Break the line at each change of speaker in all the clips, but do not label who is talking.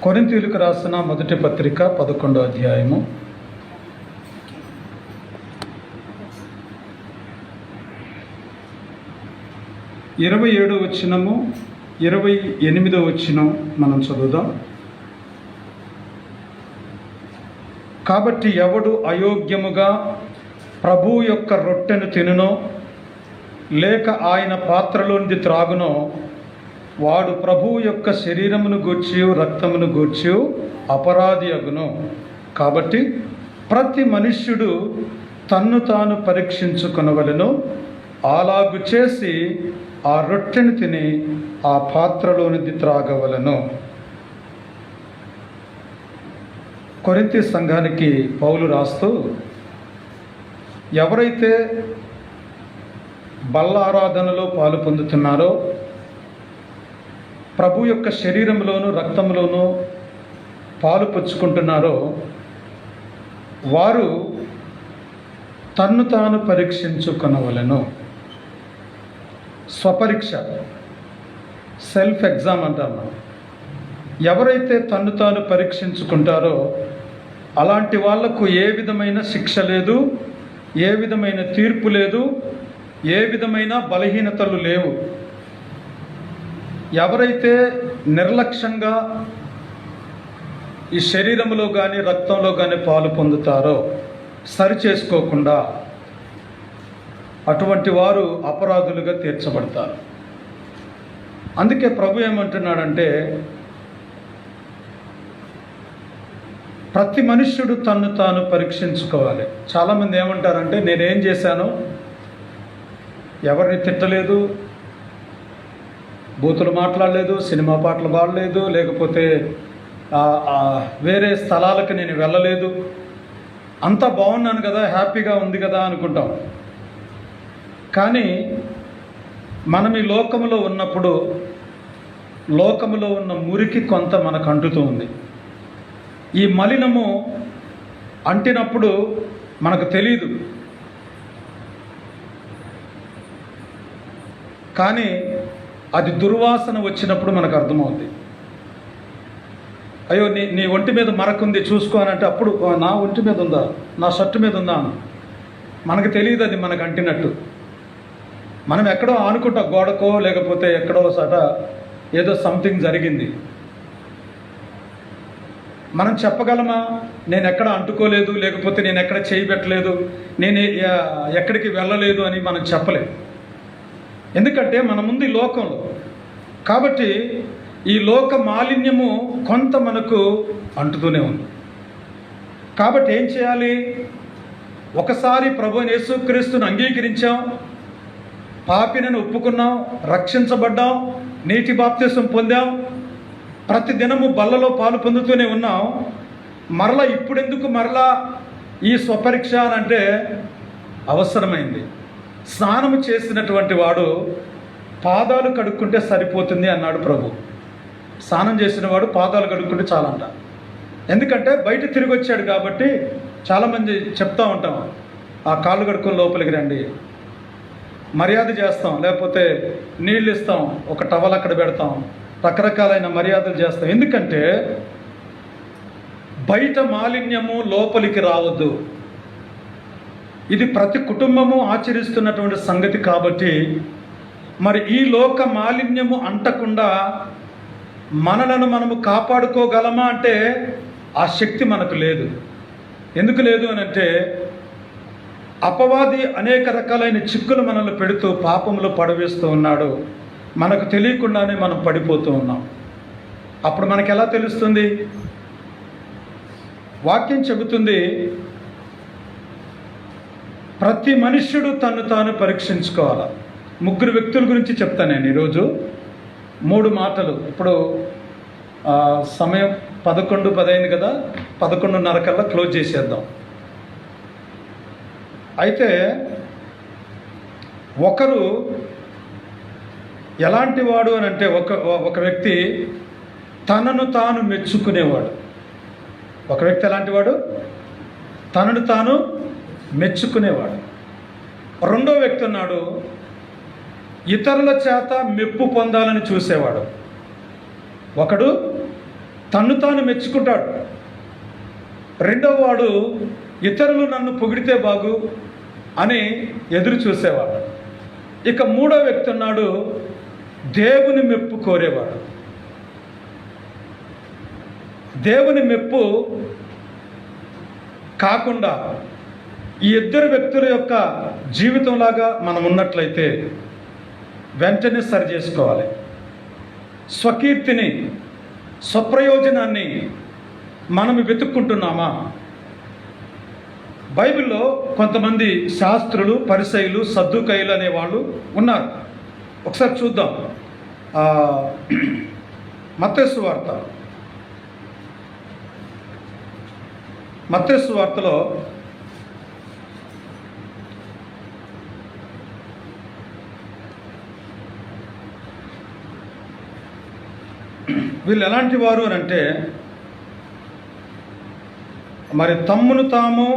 కొరింథీయులకు రాసిన మొదటి పత్రిక 11వ అధ్యాయము 27వ వచనము 28వ వచనం మనం చదువుదాం. కాబట్టి ఎవడు అయోగ్యముగా ప్రభువు యొక్క రొట్టెను తినునో లేక ఆయన పాత్రలోనిది త్రాగునో వాడు ప్రభువు యొక్క శరీరమును గూర్చి రక్తమును గూర్చి అపరాధి అగును. కాబట్టి ప్రతి మనుష్యుడు తన్ను తాను పరీక్షించుకొనవలెను. అలాగు చేసి ఆ రొట్టెను తిని ఆ పాత్రలోనిది త్రాగవలెను. కొరింథీ సంఘానికి పౌలు రాస్తూ, ఎవరైతే బల్ల ఆరాధనలో పాలు పొందుతున్నారో, ప్రభు యొక్క శరీరంలోను రక్తంలోనూ పాలు పుచ్చుకుంటున్నారో వారు తన్ను తాను పరీక్షించుకొనవలెను. స్వపరీక్ష, సెల్ఫ్ ఎగ్జామ్ అంటారు. ఎవరైతే తన్ను తాను పరీక్షించుకుంటారో అలాంటి వాళ్లకు ఏ విధమైన శిక్ష లేదు, ఏ విధమైన తీర్పు లేదు, ఏ విధమైన బలహీనతలు లేవు. ఎవరైతే నిర్లక్ష్యంగా ఈ శరీరంలో కానీ రక్తంలో కానీ పాలు పొందుతారో సరి చేసుకోకుండా, అటువంటి వారు అపరాధులుగా తీర్చబడతారు. అందుకే ప్రభు ఏమంటున్నాడంటే, ప్రతి మనుష్యుడు తన్ను తాను పరీక్షించుకోవాలి. చాలామంది ఏమంటారంటే, నేనేం చేశాను, ఎవరిని తిట్టలేదు, బూతులు మాట్లాడలేదు, సినిమా పాటలు పాడలేదు, లేకపోతే వేరే స్థలాలకు నేను వెళ్ళలేదు, అంతా బాగున్నాను కదా, హ్యాపీగా ఉంది కదా అనుకుంటాం. కానీ మనం ఈ లోకములో ఉన్నప్పుడు లోకములో ఉన్న మురికి కొంత మనకు అంటుతూ ఉంది. ఈ మలినము అంటినప్పుడు మనకు తెలియదు, కానీ అది దుర్వాసన వచ్చినప్పుడు మనకు అర్థమవుతుంది. అయ్యో నీ ఒంటి మీద మరకుంది చూసుకోనంటే అప్పుడు నా ఒంటి మీద ఉందా, నా షర్టు మీద ఉందా అని మనకు తెలియదు. అది మనకు అంటినట్టు మనం ఎక్కడో ఆనుకుంటాం, గోడకో లేకపోతే ఎక్కడో సట ఏదో సంథింగ్ జరిగింది. మనం చెప్పగలమా, నేను ఎక్కడ అంటుకోలేదు, లేకపోతే నేను ఎక్కడ చేయి పెట్టలేదు, నేను ఎక్కడికి వెళ్ళలేదు అని మనం చెప్పలేం. ఎందుకంటే మన ముందు ఈ లోకంలో. కాబట్టి ఈ లోక మాలిన్యము కొంత మనకు అంటుతూనే ఉంది. కాబట్టి ఏం చేయాలి? ఒకసారి ప్రభువైన యేసుక్రీస్తును అంగీకరించాం, పాపినని ఒప్పుకున్నాం, రక్షించబడ్డాం, నీటి బాప్తిసం పొందాం, ప్రతి దినము బల్లలో పాలు పొందుతూనే ఉన్నాం. మరలా ఇప్పుడెందుకు మరలా ఈ స్వపరీక్ష అని అంటే అవసరమైంది. స్నానము చేసినటువంటి వాడు పాదాలు కడుక్కుంటే సరిపోతుంది అన్నాడు ప్రభు. స్నానం చేసిన వాడు పాదాలు కడుక్కుంటే చాలంట. ఎందుకంటే బయట తిరిగి వచ్చాడు కాబట్టి చాలామంది చెప్తూ ఉంటాం, ఆ కాళ్ళు కడుక్కొని లోపలికి రండి, మర్యాద చేస్తాం, లేకపోతే నీళ్ళు ఇస్తాం, ఒక టవల్ అక్కడ పెడతాం, రకరకాలైన మర్యాదలు చేస్తాం. ఎందుకంటే బయట మాలిన్యము లోపలికి రావద్దు. ఇది ప్రతి కుటుంబము ఆచరిస్తున్నటువంటి సంగతి. కాబట్టి మరి ఈ లోక మాలిన్యము అంటకుండా మనలను మనము కాపాడుకోగలమా అంటే ఆ శక్తి మనకు లేదు. ఎందుకు లేదు అని అంటే, అపవాది అనేక రకాలైన చిక్కులు మనల్ని పెడుతూ పాపంలో పడవేస్తూ ఉన్నాడు. మనకు తెలియకుండానే మనం పడిపోతూ ఉన్నాం. అప్పుడు మనకు ఎలా తెలుస్తుంది? వాక్యం చెబుతుంది, ప్రతి మనుష్యుడు తన్ను తాను పరీక్షించుకోవాలి. 3 వ్యక్తుల గురించి చెప్తాను నేను ఈరోజు. 3 మాటలు. ఇప్పుడు సమయం 11:10 అయింది కదా, 11:30 కల్లా క్లోజ్ చేసేద్దాం. అయితే ఒకరు ఎలాంటి వాడు అని అంటే, ఒక వ్యక్తి తనను తాను మెచ్చుకునేవాడు. ఒక వ్యక్తి ఎలాంటి వాడు? తనను తాను మెచ్చుకునేవాడు. రెండో వ్యక్తి ఉన్నాడు, ఇతరుల చేత మెప్పు పొందాలని చూసేవాడు. ఒకడు తన్ను తాను మెచ్చుకుంటాడు. రెండవ వాడు ఇతరులు నన్ను పొగిడితే బాగు అని ఎదురు చూసేవాడు. ఇక మూడో వ్యక్తి ఉన్నాడు, దేవుని మెప్పు కోరేవాడు. దేవుని మెప్పు కాకుండా ఈ ఇద్దరు వ్యక్తుల యొక్క జీవితంలాగా మనం ఉన్నట్లయితే వెంటనే సరి చేసుకోవాలి. స్వకీర్తిని, స్వప్రయోజనాన్ని మనం వెతుక్కుంటున్నామా? బైబిల్లో కొంతమంది శాస్త్రులు, పరిసయ్యులు, సద్దుకయ్యులు అనేవాళ్ళు ఉన్నారు. ఒకసారి చూద్దాం. మత్తయి సువార్తలో వీళ్ళు ఎలాంటి వారు అని అంటే, మరి తమ్మును తాము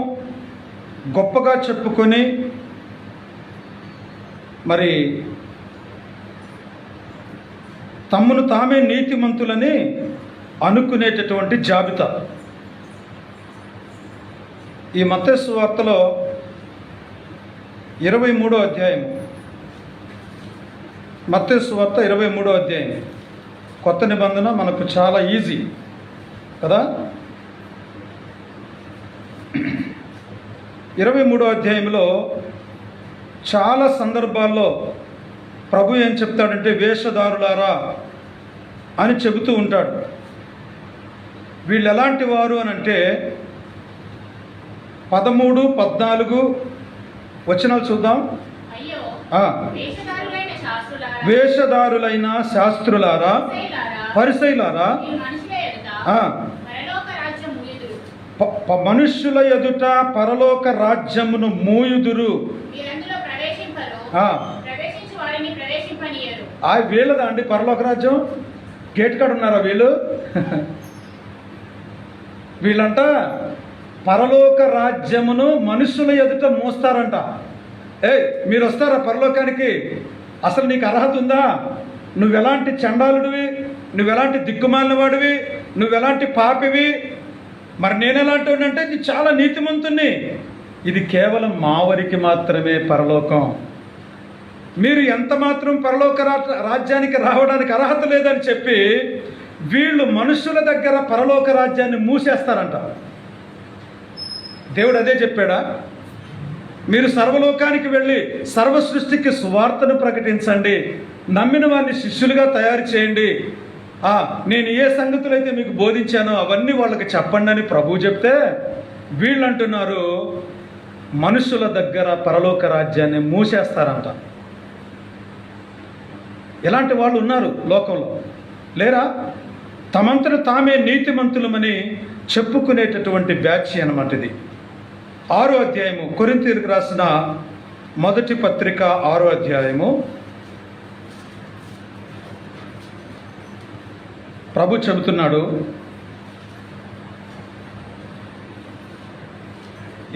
గొప్పగా చెప్పుకొని మరి తమ్మును తామే నీతిమంతులని అనుకునేటటువంటి జాబితా. ఈ మత్తయి సువార్తలో 23వ అధ్యాయం, మత్తయి సువార్త 23వ అధ్యాయం. కొత్త నిబంధన మనకు చాలా ఈజీ కదా. 23వ అధ్యాయంలో చాలా సందర్భాల్లో ప్రభు ఏం చెప్తాడంటే, వేషధారులారా అని చెబుతూ ఉంటాడు. వీళ్ళు ఎలాంటి వారు అని అంటే 13, 14 వచనాలు చూద్దాం. వేషధారులైన శాస్త్రులారా, పరిసయ్యులారా, మనుష్యుల ఎదుట పరలోక రాజ్యమును మూయుదురు. వీళ్ళదా అండి పరలోక రాజ్యం? గేట్ కాడ ఉన్నారా వీళ్ళు? వీళ్ళంట పరలోక రాజ్యమును మనుషుల ఎదుట మోస్తారంట. మీరు వస్తారా పరలోకానికి? అసలు నీకు అర్హత ఉందా? నువ్వెలాంటి చండాలుడివి, నువ్వెలాంటి దిక్కుమాలిన వాడివి, నువ్వెలాంటి పాపివి, మరి నేను ఎలాంటి వాడినంటే నీ చాలా నీతిమంతుణ్ణి. ఇది కేవలం మా వారికి మాత్రమే పరలోకం. మీరు ఎంత మాత్రం పరలోక రాజ్యానికి రావడానికి అర్హత లేదని చెప్పి వీళ్ళు మనుషుల దగ్గర పరలోక రాజ్యాన్ని మూసేస్తారంట. దేవుడు అదే చెప్పాడా? మీరు సర్వలోకానికి వెళ్ళి సర్వ సృష్టికి సువార్తను ప్రకటించండి, నమ్మిన వారిని శిష్యులుగా తయారు చేయండి, నేను ఏ సంగతులు అయితే మీకు బోధించానో అవన్నీ వాళ్ళకి చెప్పండి అని ప్రభువు చెప్తే, వీళ్ళు అంటున్నారు మనుషుల దగ్గర పరలోక రాజ్యాన్ని మూసేస్తారంట. ఎలాంటి వాళ్ళు ఉన్నారు లోకంలో లేరా? తమంతట తామే నీతిమంతులమని చెప్పుకునేటటువంటి బ్యాచ్ అన్నమాట ఇది. 6వ అధ్యాయము, కొరింథీయులకు రాసిన మొదటి పత్రిక 6వ అధ్యాయము. ప్రభు చెబుతున్నాడు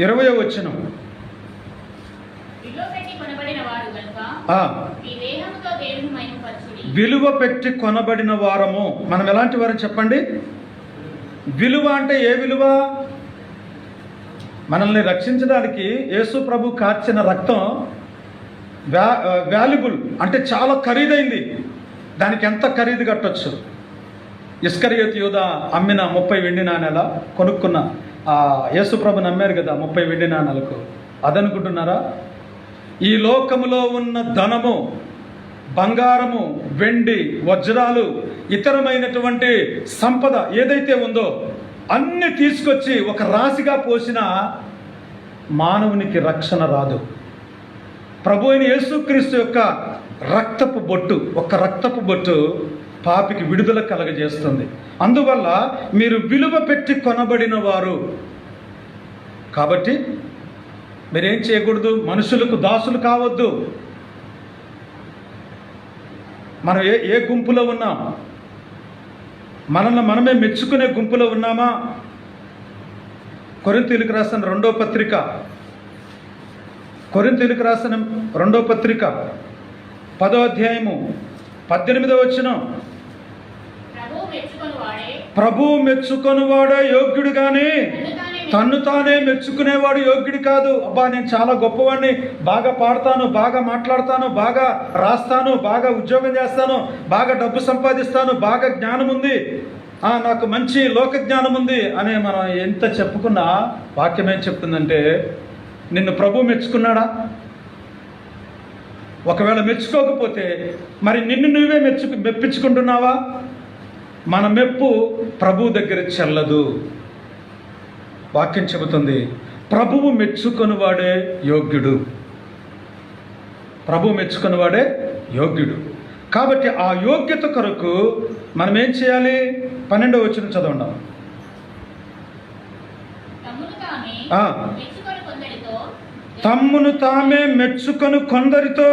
20వ వచనం, విలువ పెట్టి కొనబడిన వారము. మనం ఎలాంటి వారని చెప్పండి? విలువ అంటే ఏ విలువ? మనల్ని రక్షించడానికి యేసు ప్రభు కార్చిన రక్తం వాల్యుబుల్, అంటే చాలా ఖరీదైంది. దానికి ఎంత ఖరీదు కట్టొచ్చు? ఇస్కరియోతు యూదా అమ్మిన 30 వెండి నాణేల కొనుక్కున్న యేసు ప్రభు నమ్మారు కదా 30 వెండి నాణేలకు. అదనుకుంటున్నారా? ఈ లోకములో ఉన్న ధనము, బంగారము, వెండి, వజ్రాలు, ఇతరమైనటువంటి సంపద ఏదైతే ఉందో అన్ని తీసుకొచ్చి ఒక రాశిగా పోసిన మానవునికి రక్షణ రాదు. ప్రభు అయిన యేసుక్రీస్తు యొక్క రక్తపు బొట్టు, ఒక రక్తపు బొట్టు పాపికి విడుదల కలగజేస్తుంది. అందువల్ల మీరు విలువ పెట్టి కొనబడిన వారు కాబట్టి మీరేం చేయకూడదు? మనుషులకు దాసులు కావద్దు. మనం ఏ గుంపులో ఉన్నాం? మనల్ని మనమే మెచ్చుకునే గుంపులో ఉన్నామా? కొరింథీయులకు రాసిన 2వ పత్రిక, కొరింథీయులకు రాసిన 2వ పత్రిక 10వ అధ్యాయము 18వ వచనం. ప్రభువు మెచ్చుకొనువాడే యోగ్యుడు కానీ తన్ను తానే మెచ్చుకునేవాడు యోగ్యుడు కాదు. అబ్బా నేను చాలా గొప్పవాడిని, బాగా పాడతాను, బాగా మాట్లాడతాను, బాగా రాస్తాను, బాగా ఉద్యోగం చేస్తాను, బాగా డబ్బు సంపాదిస్తాను, బాగా జ్ఞానం ఉంది, నాకు మంచి లోక జ్ఞానం ఉంది అని మనం ఎంత చెప్పుకున్నా వాక్యం ఏం చెప్తుందంటే నిన్ను ప్రభు మెచ్చుకున్నాడా? ఒకవేళ మెచ్చుకోకపోతే మరి నిన్ను నువ్వే మెప్పించుకుంటున్నావా? మన మెప్పు ప్రభు దగ్గర చెల్లదు. వాక్యం చెబుతుంది ప్రభువు మెచ్చుకొనివాడే యోగ్యుడు. ప్రభువు మెచ్చుకొనివాడే యోగ్యుడు. కాబట్టి ఆ యోగ్యత కొరకు మనం ఏం చేయాలి? 12వ వచనం చదవండి. తమ్మును తామే మెచ్చుకొని కొందరితో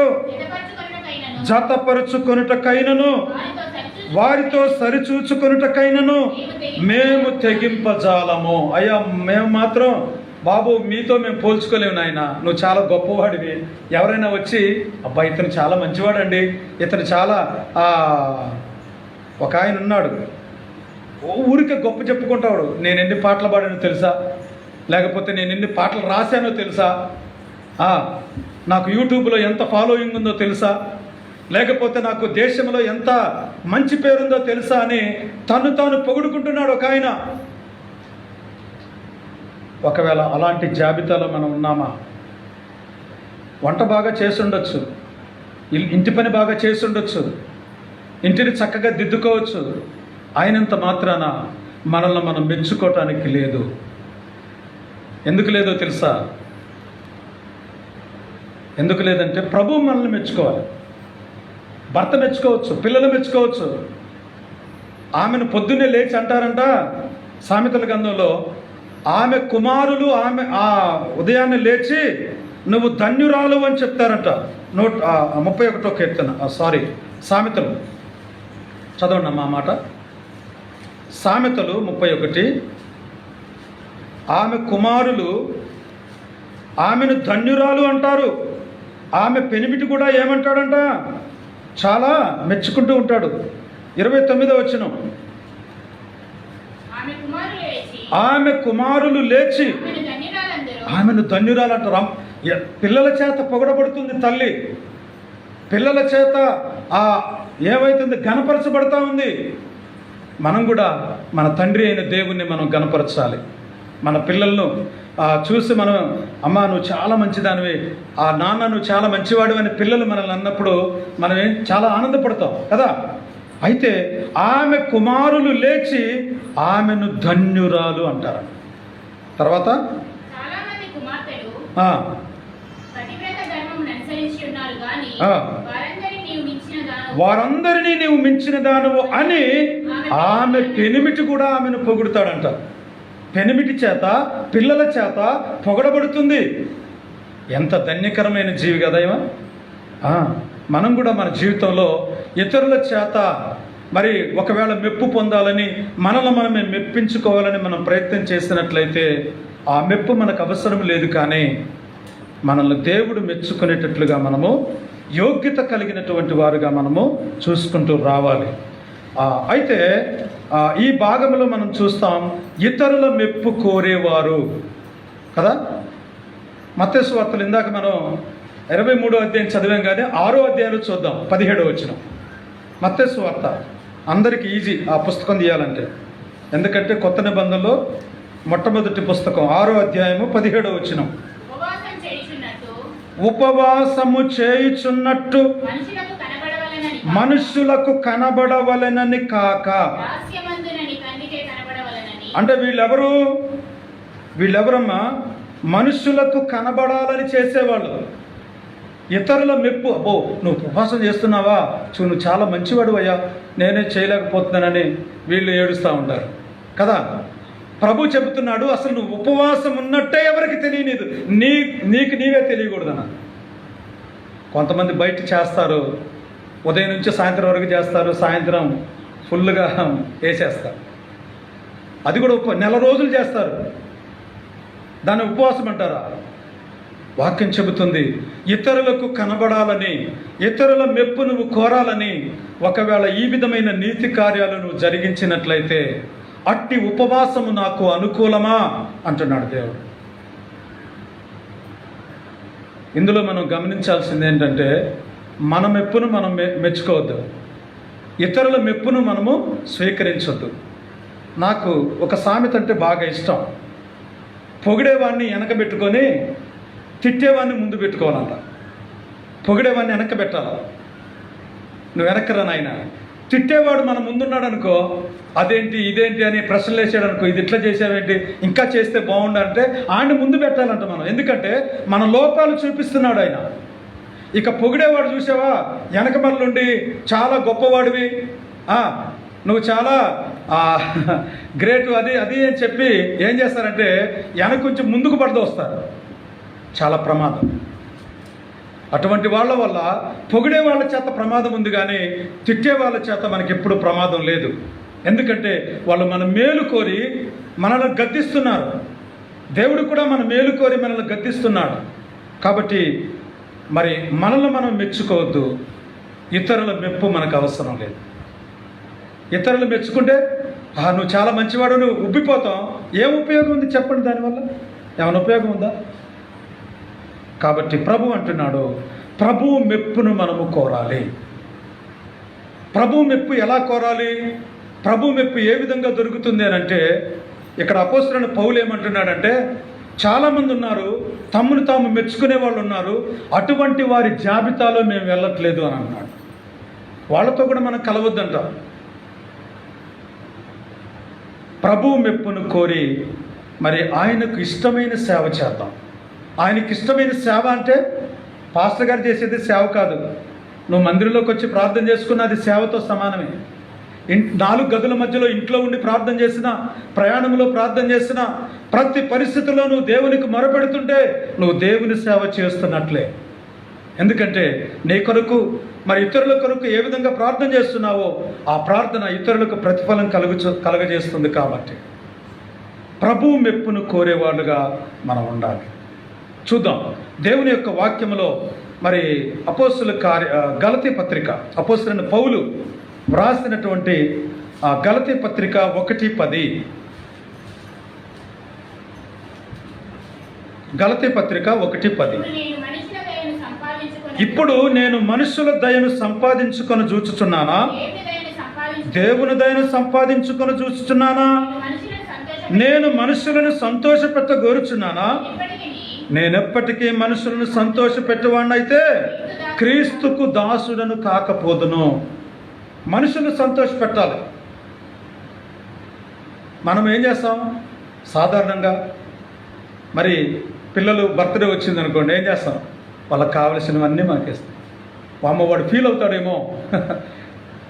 జతపరుచుకొనుటకైనను వారితో సరిచూచుకొనుటకైనను మేము తెగింపజాలము. అయ్యా మేము మాత్రం బాబు మీతో మేము పోల్చుకోలేము నాయన, నువ్వు చాలా గొప్పవాడివి. ఎవరైనా వచ్చి అబ్బా ఇతను చాలా మంచివాడండి, ఇతను చాలా ఒక ఆయన ఉన్నాడు ఊరికే గొప్ప చెప్పుకుంటాడు, నేను ఎన్ని పాటలు పాడానో తెలుసా, లేకపోతే నేను ఎన్ని పాటలు రాశానో తెలుసా, నాకు యూట్యూబ్లో ఎంత ఫాలోయింగ్ ఉందో తెలుసా, లేకపోతే నాకు దేశంలో ఎంత మంచి పేరుందో తెలుసా అని తను తాను పొగుడుకుంటున్నాడు ఒక ఆయన. ఒకవేళ అలాంటి జాబితాలో మనం ఉన్నామా? వంట బాగా చేసి ఉండొచ్చు, ఇంటి పని బాగా చేసి ఉండొచ్చు, ఇంటిని చక్కగా దిద్దుకోవచ్చు, అయినంత మాత్రాన మనల్ని మనం మెచ్చుకోవటానికి లేదు. ఎందుకు లేదో తెలుసా? ఎందుకు లేదంటే ప్రభు మనల్ని మెచ్చుకోవాలి. భర్త మెచ్చుకోవచ్చు, పిల్లలు మెచ్చుకోవచ్చు. ఆమెను పొద్దున్నే లేచి అంటారంట సామెతల గ్రంథంలో, ఆమె కుమారులు ఆమె ఉదయాన్నే లేచి నువ్వు ధన్యురాలు అని చెప్తారంట. 31వ కీర్తన సామెతలు చదవండి అమ్మా మాట. సామెతలు 31. ఆమె కుమారులు ఆమెను ధన్యురాలు అంటారు. ఆమె పెనిమిటి కూడా ఏమంటాడంట? చాలా మెచ్చుకుంటూ ఉంటాడు. 29వ వచనం, ఆమె కుమారులు లేచి ఆమెను ధన్యురాలు అంటారు. పిల్లల చేత పొగడబడుతుంది తల్లి, పిల్లల చేత ఏమైతుంది ఘనపరచబడతా ఉంది. మనం కూడా మన తండ్రి అయిన దేవుణ్ణి మనం ఘనపరచాలి. మన పిల్లలను చూసి మనం అమ్మ నువ్వు చాలా మంచిదానివి, నాన్న నువ్వు చాలా మంచివాడు అని పిల్లలు మనల్ని అన్నప్పుడు మనం చాలా ఆనందపడతాం కదా. అయితే ఆమె కుమారులు లేచి ఆమెను ధన్యురాలు అంటారు. తర్వాత వారందరినీ నీవు మించిన దానవు అని ఆమె పెనిమిటి కూడా ఆమెను పొగుడుతాడంట. పెనిమిటి చేత పిల్లల చేత పొగడబడుతుంది. ఎంత ధన్యకరమైన జీవి కదా ఇవ. మనం కూడా మన జీవితంలో ఇతరుల చేత మరి ఒకవేళ మెప్పు పొందాలని మనల్ని మనమే మెప్పించుకోవాలని మనం ప్రయత్నం చేసినట్లయితే ఆ మెప్పు మనకు అవసరం లేదు. కానీ మనల్ని దేవుడు మెచ్చుకునేటట్లుగా మనము యోగ్యత కలిగినటువంటి వారుగా మనము చూసుకుంటూ రావాలి. అయితే ఈ భాగంలో మనం చూస్తాం ఇతరుల మెప్పు కోరేవారు కదా. మత్తయి సువార్తలు ఇందాక మనం 23వ అధ్యాయం చదివాం, కానీ 6వ అధ్యాయంలో చూద్దాం 17వ వచనం. మత్తయి సువార్త అందరికీ ఈజీ ఆ పుస్తకం తీయాలంటే, ఎందుకంటే కొత్త నిబంధనలో మొట్టమొదటి పుస్తకం 6వ అధ్యాయము 17వ వచనం. ఉపవాసము చేయుచున్నట్టు మనుషులకు కనబడవలెనని కాక. అంటే వీళ్ళెవరమ్మా? మనుషులకు కనబడాలని చేసేవాళ్ళు. ఇతరుల మెప్పు, అబ్బో నువ్వు ఉపవాసం చేస్తున్నావా, నువ్వు చాలా మంచివాడు అయ్యా, నేనే చేయలేకపోతున్నానని వీళ్ళు ఏడుస్తూ ఉంటారు కదా. ప్రభు చెబుతున్నాడు అసలు నువ్వు ఉపవాసం ఉన్నట్టే ఎవరికి తెలియలేదు, నీకు నీవే తెలియకూడదన్న. కొంతమంది బయట చేస్తారు, ఉదయం నుంచి సాయంత్రం వరకు చేస్తారు, సాయంత్రం ఫుల్గా వేసేస్తారు. అది కూడా నెల రోజులు చేస్తారు, దాన్ని ఉపవాసం అంటారా? వాక్యం చెబుతుంది, ఇతరులకు కనబడాలని, ఇతరుల మెప్పు నువ్వు కోరాలని ఒకవేళ ఈ విధమైన నీతి కార్యాలు నువ్వు జరిగించినట్లయితే అట్టి ఉపవాసము నాకు అనుకూలమా అంటున్నాడు దేవుడు. ఇందులో మనం గమనించాల్సింది ఏంటంటే, మన మెప్పును మనం మెచ్చుకోవద్దు, ఇతరుల మెప్పును మనము స్వీకరించొద్దు. నాకు ఒక సామెత అంటే బాగా ఇష్టం. పొగిడేవాడిని వెనక పెట్టుకొని తిట్టేవాడిని ముందు పెట్టుకోవాలంట. పొగిడేవాడిని వెనక పెట్టాలి, నువ్వు వెనక్కరా నాయన. తిట్టేవాడు మన ముందున్నాడు అనుకో, అదేంటి ఇదేంటి అని ప్రశ్నలు వేసాడు అనుకో, ఇది ఇట్లా చేసావేంటి, ఇంకా చేస్తే బాగుండంటే ఆయన ముందు పెట్టాలంట మనం. ఎందుకంటే మన లోపాలు చూపిస్తున్నాడు ఆయన. ఇక పొగిడేవాడు చూసావా, వెనక మళ్ళీ చాలా గొప్పవాడివి, నువ్వు చాలా గ్రేట్ అది అది అని చెప్పి ఏం చేస్తారంటే వెనక కొంచెం ముందుకు పడుతూ వస్తారు. చాలా ప్రమాదం. అటువంటి వాళ్ళ వల్ల పొగిడే వాళ్ళ చేత ప్రమాదం ఉంది, కానీ తిట్టే వాళ్ళ చేత మనకి ఎప్పుడు ప్రమాదం లేదు. ఎందుకంటే వాళ్ళు మన మేలు కోరి మనల్ని గద్దిస్తున్నారు. దేవుడు కూడా మన మేలు కోరి మనల్ని గద్దిస్తున్నాడు. కాబట్టి మరి మనల్ని మనం మెచ్చుకోవద్దు, ఇతరుల మెప్పు మనకు అవసరం లేదు. ఇతరులు మెచ్చుకుంటే నువ్వు చాలా మంచివాడు, నువ్వు ఉబ్బిపోతాం. ఏం ఉపయోగం ఉంది చెప్పండి, దానివల్ల ఏమైనా ఉపయోగం ఉందా? కాబట్టి ప్రభు అంటున్నాడు, ప్రభువు మెప్పును మనము కోరాలి. ప్రభువు మెప్పు ఎలా కోరాలి? ప్రభు మెప్పు ఏ విధంగా దొరుకుతుంది అని అంటే, ఇక్కడ అపోస్తలుడైన పౌలు ఏమంటున్నాడంటే, చాలామంది ఉన్నారు, తమను తాము మెచ్చుకునే వాళ్ళు ఉన్నారు, అటువంటి వారి జాబితాలో మేము వెళ్ళట్లేదు అని అన్నాడు. వాళ్ళతో కూడా మనం కలవద్దంట. ప్రభువు మెప్పును కోరి మరి ఆయనకు ఇష్టమైన సేవ చేద్దాం. ఆయనకి ఇష్టమైన సేవ అంటే పాస్టర్ గారు చేసేది సేవ కాదు. నువ్వు మందిరంలోకి వచ్చి ప్రార్థన చేసుకున్నది సేవతో సమానమే. 4 గదుల మధ్యలో ఇంట్లో ఉండి ప్రార్థన చేసినా, ప్రయాణంలో ప్రార్థన చేసినా, ప్రతి పరిస్థితుల్లో నువ్వు దేవునికి మొరపెడుతుంటే నువ్వు దేవుని సేవ చేస్తున్నట్లే. ఎందుకంటే నీ కొరకు మరి ఇతరుల కొరకు ఏ విధంగా ప్రార్థన చేస్తున్నావో ఆ ప్రార్థన ఇతరులకు ప్రతిఫలం కలుగజేస్తుంది. కాబట్టి ప్రభువు మెప్పును కోరేవాళ్ళుగా మనం ఉండాలి. చూద్దాం దేవుని యొక్క వాక్యములో మరి గలతీ పత్రిక, అపోస్తలుడైన పౌలు వ్రాసినటువంటి గలతీ పత్రిక 1:10. గలతీ పత్రిక 1:10. ఇప్పుడు నేను మనుషుల దయను సంపాదించుకొని చూచుచున్నానా, దేవుని దయను సంపాదించుకొని చూచుచున్నానా? నేను మనుషులను సంతోషపెట్టగోరుచున్నానా? నేనెప్పటికీ మనుషులను సంతోషపెట్టేవాడినైతే క్రీస్తుకు దాసుడను కాకపోదును. మనుషులను సంతోషపెట్టాలి. మనం ఏం చేస్తాం సాధారణంగా? మరి పిల్లలు బర్త్డే వచ్చింది అనుకోండి, ఏం చేస్తాం? వాళ్ళకి కావలసినవన్నీ మాకేస్తాం. వాడు ఫీల్ అవుతాడేమో,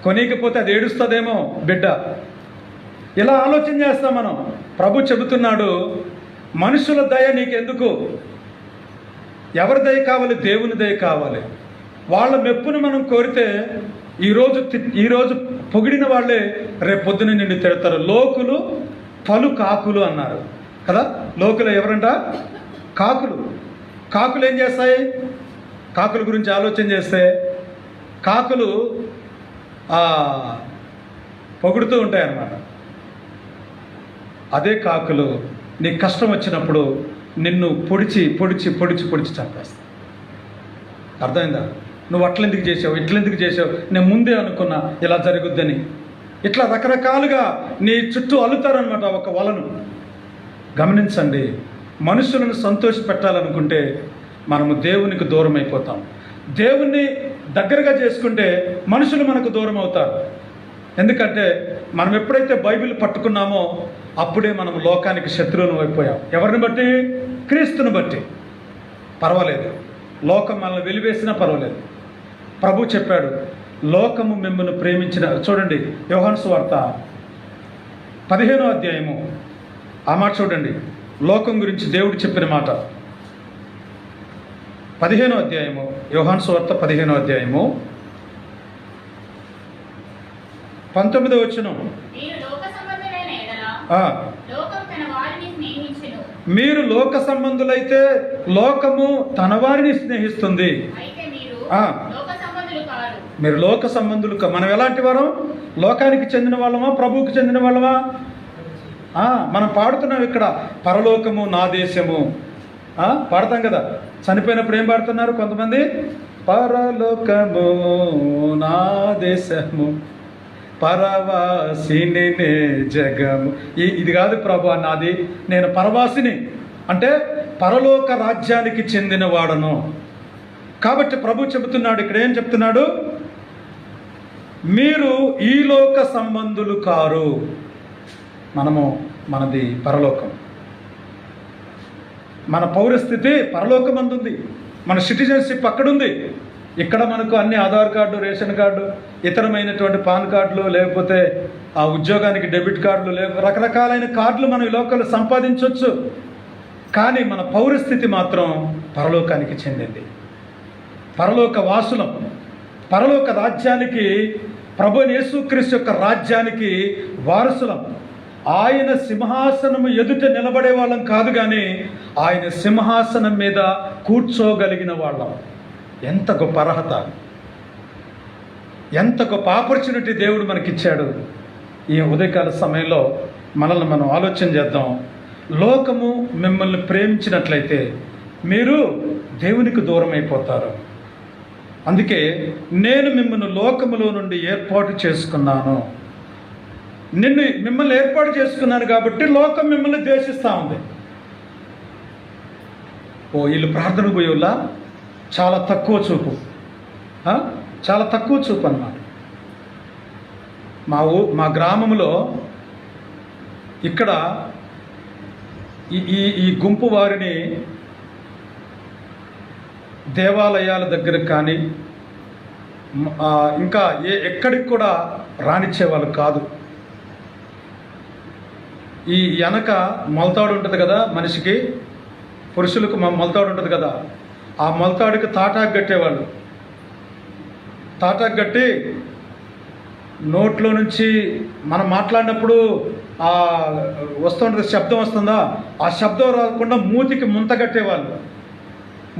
కొనికపోతే అది ఏడుస్తుందేమో బిడ్డ, ఇలా ఆలోచన చేస్తాం మనం. ప్రభు చెబుతున్నాడు, మనుషుల దయ నీకెందుకు? ఎవరి దయ కావాలి? దేవుని దయ కావాలి. వాళ్ళ మెప్పును మనం కోరితే ఈరోజు పొగిడిన వాళ్ళే రేపు పొద్దున నిన్ను తిడతారు. లోకులు పలు కాకులు అన్నారు కదా. లోకులు ఎవరంట? కాకులు. కాకులు ఏం చేస్తాయి? కాకుల గురించి ఆలోచన చేస్తే కాకులు పొగుడుతూ ఉంటాయి అన్నమాట. అదే కాకులు నీకు కష్టం వచ్చినప్పుడు నిన్ను పొడిచి పొడిచి పొడిచి పొడిచి చంపేస్తాయి. అర్థమైందా? నువ్వు అట్లెందుకు చేసావు, ఇట్లెందుకు చేసావు, నేను ముందే అనుకున్నా ఇలా జరుగుద్దని. ఇట్లా రకరకాలుగా నీ చుట్టూ అల్లుతారనమాట ఒక వలను. గమనించండి, మనుషులను సంతోష పెట్టాలనుకుంటే మనము దేవునికి దూరం అయిపోతాం. దేవుణ్ణి దగ్గరగా చేసుకుంటే మనుషులు మనకు దూరం అవుతారు. ఎందుకంటే మనం ఎప్పుడైతే బైబిల్ పట్టుకున్నామో అప్పుడే మనం లోకానికి శత్రువును అయిపోయాం. ఎవరిని బట్టి? క్రీస్తుని బట్టి. పర్వాలేదు, లోకం మనల్ని వెలివేసినా పర్వాలేదు. ప్రభు చెప్పాడు, లోకము మిమ్మల్ని ప్రేమించిన. చూడండి యోహాను సువార్త 15వ అధ్యాయము ఆ మాట చూడండి. లోకం గురించి దేవుడు చెప్పిన మాట 15వ అధ్యాయము, యోహాను సువార్త 15వ అధ్యాయము 19వ వచనం. మీరు లోక సంబంధులైతే లోకము తన వారిని స్నేహిస్తుంది.
అయితే మీరు
ఆ.
లోక సంబంధులు కారు.
మీరు లోక సంబంధులు మనం ఎలాంటి వారం? లోకానికి చెందిన వాళ్ళమా, ప్రభువుకి చెందిన వాళ్ళమా? మనం పాడుతున్నాం ఇక్కడ, పరలోకము నా దేశము పాడతాం కదా. చనిపోయినప్పుడు ఏం పాడుతున్నారు కొంతమంది? పరలోకము నా దేశము, పరవాసిని జగము. ఇది కాదు ప్రభు నాది, నేను పరవాసిని అంటే పరలోక రాజ్యానికి చెందిన వాడను. కాబట్టి ప్రభు చెబుతున్నాడు, ఇక్కడ ఏం చెప్తున్నాడు? మీరు ఈ లోక సంబంధులు కారు. మనది పరలోకం. మన పౌరస్థితి పరలోకమందుంది. మన సిటిజన్షిప్ అక్కడుంది. ఇక్కడ మనకు అన్ని ఆధార్ కార్డు, రేషన్ కార్డు, ఇతరమైనటువంటి పాన్ కార్డులు, లేకపోతే ఆ ఉద్యోగానికి డెబిట్ కార్డులు, లేకపోతే రకరకాలైన కార్డులు మనం ఈ లోకంలో సంపాదించవచ్చు. కానీ మన పౌరస్థితి మాత్రం పరలోకానికి చెందింది. పరలోక వాసులం, పరలోక రాజ్యానికి, ప్రభు యేసుక్రీస్తు యొక్క రాజ్యానికి వారసులం. ఆయన సింహాసనము ఎదుట నిలబడే వాళ్ళం కాదు, కానీ ఆయన సింహాసనం మీద కూర్చోగలిగిన వాళ్ళం. ఎంత గొప్ప అర్హత, ఎంత గొప్ప ఆపర్చునిటీ దేవుడు మనకిచ్చాడు. ఈ ఉదయకాల సమయంలో మనల్ని మనం ఆలోచన చేద్దాం. లోకము మిమ్మల్ని ప్రేమించినట్లయితే మీరు దేవునికి దూరం అయిపోతారు. అందుకే నేను మిమ్మల్ని లోకములో నుండి ఏర్పాటు చేసుకున్నాను. మిమ్మల్ని ఏర్పాటు చేసుకున్నాను కాబట్టి లోకం మిమ్మల్ని ద్వేషిస్తూ ఉంది. వీళ్ళు ప్రార్థన పోయేలా చాలా తక్కువ చూపు, చాలా తక్కువ చూపు అన్నమాట. మా గ్రామంలో ఇక్కడ ఈ గుంపు వారిని దేవాలయాల దగ్గర కానీ ఇంకా ఎక్కడికి కూడా రానిచ్చేవాళ్ళు కాదు. ఈ వెనక మొలతాడు ఉంటుంది కదా, మనిషికి, పురుషులకు మొలతాడు ఉంటుంది కదా, ఆ మొలతాడికి తాటాకు కట్టేవాళ్ళు. తాటాకు కట్టి నోట్లో నుంచి మనం మాట్లాడినప్పుడు వస్తుంటుంది, శబ్దం వస్తుందా, ఆ శబ్దం రాకుండా మూతికి ముంత కట్టేవాళ్ళు.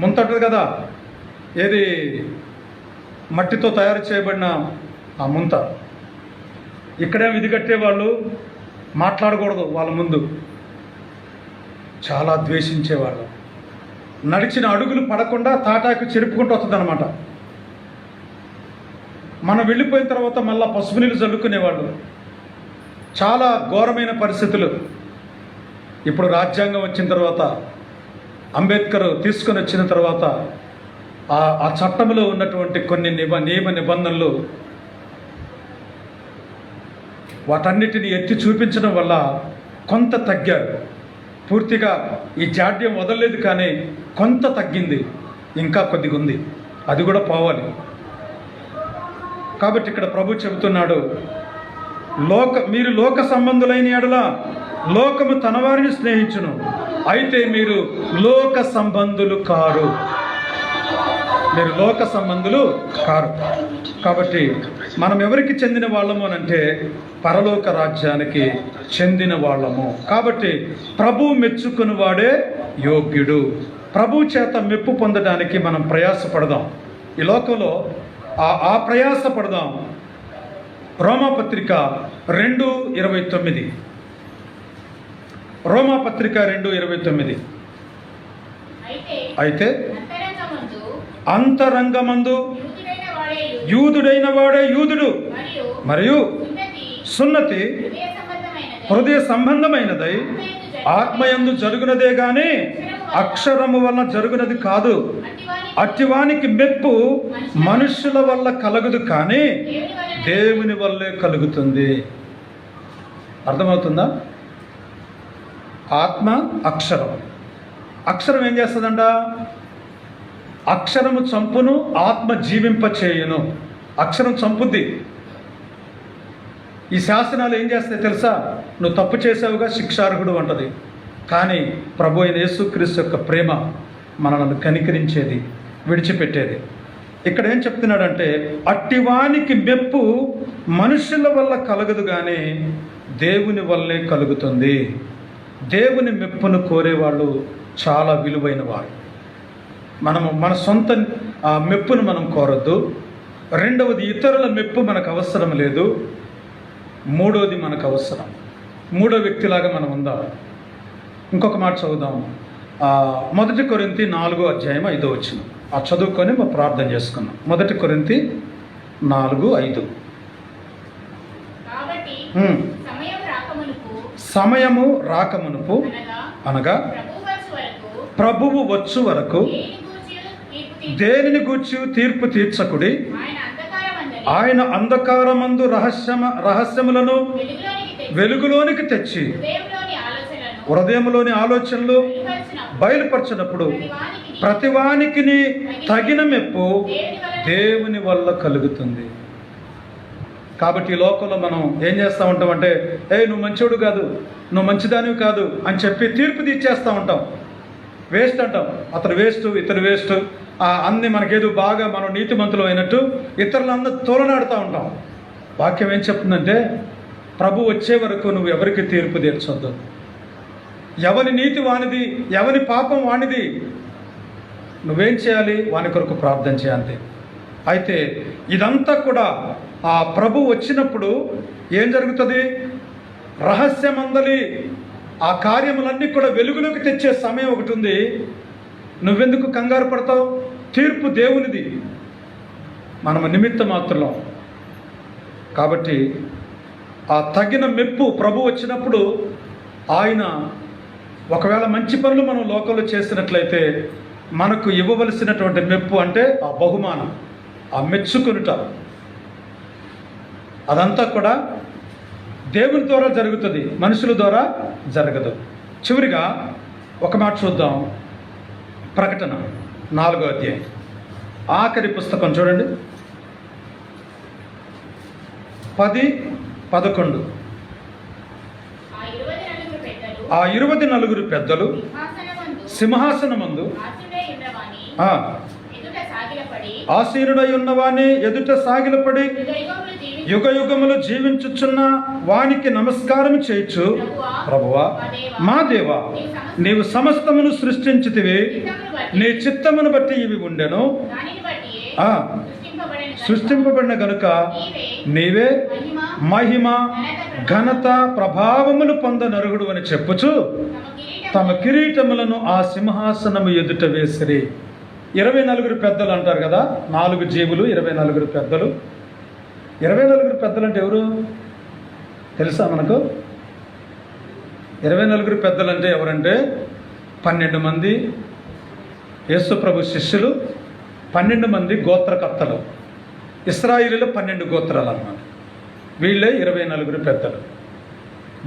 ముంత ఉంటుంది కదా, ఏది మట్టితో తయారు చేయబడిన ఆ ముంత. ఇక్కడేమో ఇది కట్టేవాళ్ళు, మాట్లాడకూడదు వాళ్ళ ముందు. చాలా ద్వేషించేవాళ్ళు. నడిచిన అడుగులు పడకుండా తాటాకు చెరుపుకుంటూ వస్తుంది అనమాట. మనం వెళ్ళిపోయిన తర్వాత మళ్ళీ పసుపు నీళ్ళు చల్లుకునేవాళ్ళు. చాలా ఘోరమైన పరిస్థితులు. ఇప్పుడు రాజ్యాంగం వచ్చిన తర్వాత, అంబేద్కర్ తీసుకొని వచ్చిన తర్వాత ఆ చట్టంలో ఉన్నటువంటి కొన్ని నియమ నిబంధనలు వాటన్నిటిని ఎత్తి చూపించడం వల్ల కొంత తగ్గారు. పూర్తిగా ఈ జాడ్యం వదలలేదు, కానీ కొంత తగ్గింది. ఇంకా కొద్దిగా ఉంది, అది కూడా పోవాలి. కాబట్టి ఇక్కడ ప్రభు చెబుతున్నాడు, మీరు లోక సంబంధులైన ఎడల లోకము తన వారిని స్నేహించును, అయితే మీరు లోక సంబంధులు కారు. మీరు లోక సంబంధులు కారు. కాబట్టి మనం ఎవరికి చెందిన వాళ్ళము అనంటే పరలోక రాజ్యానికి చెందిన వాళ్ళము. కాబట్టి ప్రభు మెచ్చుకుని వాడే యోగ్యుడు. ప్రభు చేత మెప్పు పొందడానికి మనం ప్రయాసపడదాం. ఈ లోకంలో ఆ ప్రయాసపడదాం. రోమాపత్రిక 2:29. రోమాపత్రిక 2:29. అయితే అంతరంగమందు యూదుడైన వాడే యూదుడు, మరియు సున్నతి హృదయ సంబంధమైనదై ఆత్మయందు జరుగునదే గాని అక్షరము వల్ల జరుగునది కాదు. అట్టివానికి మెప్పు మనుషుల వల్ల కలుగుదు, కానీ దేవుని వల్లే కలుగుతుంది. అర్థమవుతుందా? ఆత్మ, అక్షరం. అక్షరం ఏం చేస్తుందంట? అక్షరము చంపును, ఆత్మ జీవింపచేయును. అక్షరం చంపుద్ది. ఈ శాసనాలు ఏం చేస్తాయి తెలుసా? నువ్వు తప్పు చేసావుగా, శిక్షార్హుడు అంటది. కానీ ప్రభు అయిన యేసుక్రీస్తు యొక్క ప్రేమ మనల్ని కనికరించేది, విడిచిపెట్టేది. ఇక్కడ ఏం చెప్తున్నాడంటే, అట్టివానికి మెప్పు మనుషుల వల్ల కలగదు, కానీ దేవుని వల్లే కలుగుతుంది. దేవుని మెప్పును కోరేవాళ్ళు చాలా విలువైన వారు. మనము మన సొంత మెప్పును మనం కోరద్దు. రెండవది, ఇతరుల మెప్పు మనకు అవసరం లేదు. మూడవది మనకు అవసరం, మూడో వ్యక్తిలాగా మనం ఉందాం. ఇంకొక మాట చదువుదాం. 1 కొరింథీ 4:5 ఆ చదువుకొని మనం ప్రార్థన చేసుకున్నాం. 1 కొరింథీ 4:5.
కాబట్టి
సమయము రాకమునుపు అనగా ప్రభువు వచ్చు వరకు దేనిని గూర్చి తీర్పు తీర్చకుడి. ఆయన అంధకారమందు రహస్యములను వెలుగులోనికి తెచ్చి హృదయంలోని ఆలోచనలు బయలుపరచినప్పుడు ప్రతివానికి తగిన మెప్పు దేవుని వల్ల కలుగుతుంది. కాబట్టి ఈ లోకంలో మనం ఏం చేస్తూ ఉంటామంటే, నువ్వు మంచోడు కాదు, నువ్వు మంచిదానివి కాదు అని చెప్పి తీర్పు తీర్చేస్తూ ఉంటాం. వేస్ట్ అంటాం, అతను వేస్ట్, ఇతను వేస్ట్, అన్ని మనకేదో బాగా మనం నీతిమంతులు అయినట్టు ఇతరులందరూ తోలనాడుతూ ఉంటాం. వాక్యం ఏం చెప్తుందంటే, ప్రభు వచ్చే వరకు నువ్వు ఎవరికి తీర్పు తీర్చొద్దు. ఎవరి నీతి వానిది, ఎవరి పాపం వానిది. నువ్వేం చేయాలి? వాని కొరకు ప్రార్థన చేయాలి. అయితే ఇదంతా కూడా ఆ ప్రభు వచ్చినప్పుడు ఏం జరుగుతుంది? రహస్యమందలి ఆ కార్యములన్నీ కూడా వెలుగులోకి తెచ్చే సమయం ఒకటి ఉంది. నువ్వెందుకు కంగారు పడతావు? తీర్పు దేవునిది, మనము నిమిత్త మాత్రం. కాబట్టి ఆ తగిన మెప్పు ప్రభు వచ్చినప్పుడు, ఆయన ఒకవేళ మంచి పనులు మనం లోకంలో చేసినట్లయితే మనకు ఇవ్వవలసినటువంటి మెప్పు అంటే ఆ బహుమానం, ఆ మెచ్చుకొనుట, అదంతా కూడా దేవుని ద్వారా జరుగుతుంది, మనుషుల ద్వారా జరగదు. చివరిగా ఒక మాట చూద్దాం. ప్రకటన 4వ ఆఖరి పుస్తకం చూడండి, 10-11. ఆ 24 పెద్దలు సింహాసనమందు ఆసీనుడై ఉన్నవాని ఎదుట సాగిలపడి యుగయుగములు జీవించుచున్న వానికి నమస్కారం చేయొచ్చు. ప్రభువా, మా దేవా, నీవు సమస్తమును సృష్టించితివి, నీ చిత్తమును బట్టి ఇవి ఉండెను. సృష్టింపబడిన గనుక నీవే మహిమ ఘనత ప్రభావములు పొందనరుగుడు అని చెప్పుచు తమ కిరీటములను ఆ సింహాసనము ఎదుట వేసిరి. 24 పెద్దలు అంటారు కదా, 4 జీవులు, 24 పెద్దలు. 24 పెద్దలు అంటే ఎవరు తెలుసా మనకు? 24 పెద్దలు అంటే ఎవరంటే 12 మంది యేసు ప్రభు శిష్యులు, 12 మంది గోత్రకర్తలు. ఇశ్రాయేలులో 12 గోత్రాలు అన్నమాట. వీళ్ళే 24 పెద్దలు.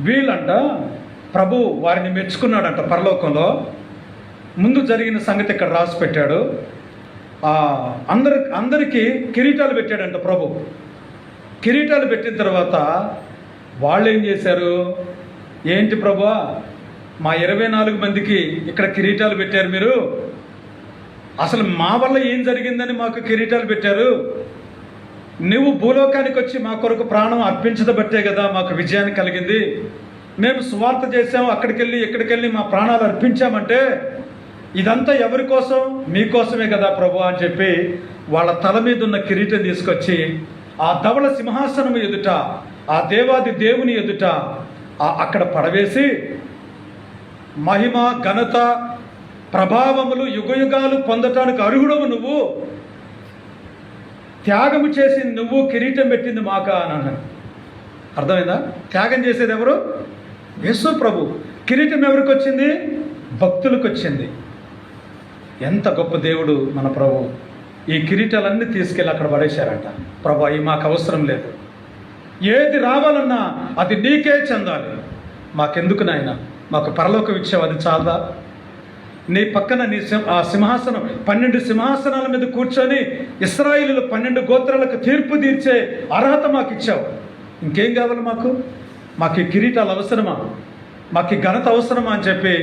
వీళ్ళంట ప్రభు వారిని మెచ్చుకున్నాడంట పరలోకంలో. ముందు జరిగిన సంగతి ఇక్కడ రాసి పెట్టాడు. అందరికీ కిరీటాలు పెట్టాడంట ప్రభు. కిరీటాలు పెట్టిన తర్వాత వాళ్ళు ఏం చేశారు? ఏంటి ప్రభువా, మా 24 మందికి ఇక్కడ కిరీటాలు పెట్టారు మీరు, అసలు మా వల్ల ఏం జరిగిందని మాకు కిరీటాలు పెట్టారు? నువ్వు భూలోకానికి వచ్చి మా కొరకు ప్రాణం అర్పించదబట్టే కదా మాకు విజయాన్ని కలిగింది. మేము సువార్త చేసాము, ఇక్కడికెళ్ళి మా ప్రాణాలు అర్పించామంటే ఇదంతా ఎవరి కోసం? మీకోసమే కదా ప్రభు అని చెప్పి వాళ్ళ తల మీద ఉన్న కిరీటం తీసుకొచ్చి ఆ ధవళ సింహాసనం ఎదుట, ఆ దేవాది దేవుని ఎదుట అక్కడ పడవేసి, మహిమ ఘనత ప్రభావములు యుగయుగాలు పొందటానికి అర్హుడవు నువ్వు, త్యాగము చేసి నువ్వు, కిరీటం పెట్టింది మాక అని అన్నాడు. అర్థమైందా? త్యాగం చేసేది ఎవరు? యేసు ప్రభు. కిరీటం ఎవరికి వచ్చింది? భక్తులకు వచ్చింది. ఎంత గొప్ప దేవుడు మన ప్రభు. ఈ కిరీటాలన్నీ తీసుకెళ్ళి అక్కడ పడేశారంట. ప్రభు, అవి మాకు అవసరం లేదు, ఏది రావాలన్నా అది నీకే చెందాలి, మాకెందుకు నాయన, మాకు పరలోకం ఇచ్చావు, అది చాలదా? నీ పక్కన ఆ సింహాసనం 12 సింహాసనాల మీద కూర్చొని ఇశ్రాయేలులో 12 గోత్రాలకు తీర్పు తీర్చే అర్హత మాకు ఇచ్చావు, ఇంకేం కావాలి మాకు? మాకు ఈ కిరీటాలు అవసరమా? మాకు ఈ ఘనత అవసరమా అని చెప్పి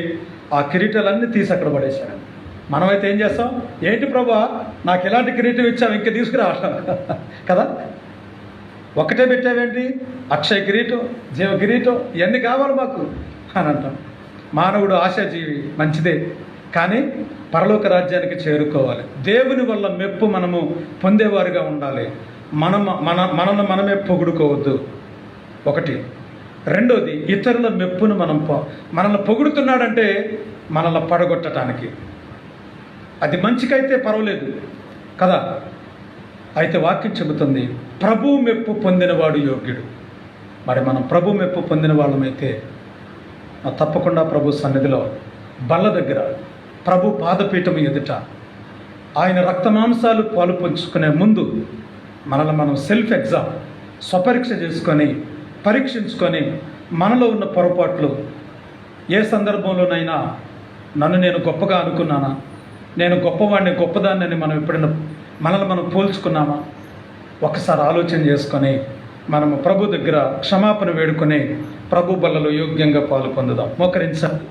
ఆ కిరీటాలన్నీ తీసి అక్కడ పడేశాడు. మనమైతే ఏం చేస్తాం? ఏంటి ప్రభా, నాకు ఎలాంటి కిరీటం ఇచ్చావు, ఇంకా తీసుకురా కదా, ఒకటే పెట్టావేంటి? అక్షయ కిరీటం, జీవ కిరీటం, ఇవన్నీ కావాలి మాకు అని అంటాం. మానవుడు ఆశాజీవి, మంచిదే, కానీ పరలోక రాజ్యానికి చేరుకోవాలి. దేవుని వల్ల మెప్పు మనము పొందేవారుగా ఉండాలి. మనల్ని మనమే పొగుడుకోవద్దు, ఒకటి. రెండోది, ఇతరుల మెప్పును మనల్ని పొగుడుతున్నాడంటే మనల్ని పడగొట్టడానికి. అది మంచికైతే పర్వాలేదు కదా. అయితే వాక్యం చెబుతుంది, ప్రభు మెప్పు పొందినవాడు యోగ్యుడు. మరి మనం ప్రభు మెప్పు పొందిన వాళ్ళమైతే తప్పకుండా ప్రభు సన్నిధిలో బల్ల దగ్గర ప్రభు పాదపీఠం ఎదుట ఆయన రక్తమాంసాలు పాలు పంచుకునే ముందు మనల్ని మనం సెల్ఫ్ ఎగ్జామ్, స్వపరీక్ష చేసుకొని పరీక్షించుకొని మనలో ఉన్న పొరపాట్లు, ఏ సందర్భంలోనైనా నన్ను నేను గొప్పగా అనుకున్నానా, నేను గొప్పవాడిని గొప్పదాన్ని అని మనం ఎప్పుడైనా మనల్ని మనం పోల్చుకున్నామా, ఒకసారి ఆలోచన చేసుకొని మనము ప్రభు దగ్గర క్షమాపణ వేడుకొని ప్రభు బల్లలో యోగ్యంగా పాలు పొందుదాం. మోకరించండి.